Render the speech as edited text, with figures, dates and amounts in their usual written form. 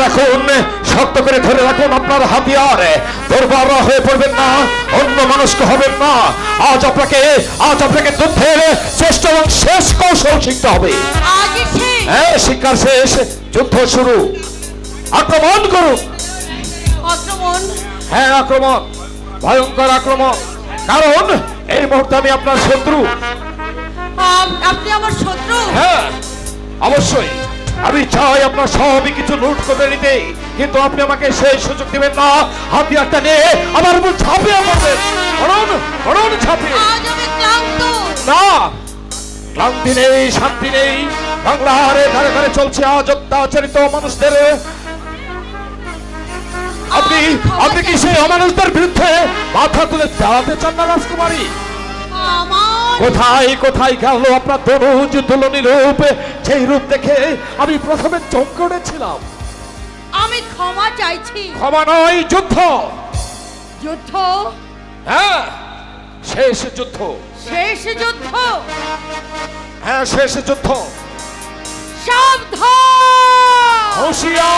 রাখুন, শক্ত করে ধরে রাখুন আপনার হাতিয়ার। দুর্বল হয়ে পড়বেন না, অন্য মানুষকে হবেন না। আজ আপনাকে যুদ্ধের শ্রেষ্ঠ এবং শেষ কৌশল শিখতে হবে। হ্যাঁ, শিক্ষার শেষ, যুদ্ধ শুরু। আক্রমণ করুন। আক্রমণ? হ্যাঁ, আক্রমণ, ভয়ঙ্কর আক্রমণ। কারণ এই মুহূর্তে আমি আপনার শত্রু। আপনি আমার শত্রু? হ্যাঁ, অবশ্যই। আমি চাই আপনার সবই কিছু লুট করে নিতে, কিন্তু আপনি আমাকে সেই সুযোগ দিবেন না। হাতিয়ারটা নিয়ে আমার উপর ঝাঁপিয়ে পড়বেন। বরণ ঝাঁপিয়ে। আজ আমি ক্লান্ত। না, ক্লান্তি নেই, শান্তি নেই। বাংলার ধারে ধারে চলছে আজ অত্যাচারিত মানুষদের। আপনি কি সেই অমানুষদের বিরুদ্ধে মাথা তুলে দাঁড়াতে চান না রাজকুমারী? কোথায় কোথায় গেল আপনার তনুজ দুলনী রূপ? সেই রূপ দেখে আমি প্রথমে চমকে উঠেছিলাম। আমি ক্ষমা চাইছি। ক্ষমা নয়, যুদ্ধ। যুদ্ধ? হ্যাঁ, শেষ যুদ্ধ। শেষ যুদ্ধ? হ্যাঁ, শেষ যুদ্ধ। সাবধান! হুঁশিয়ার!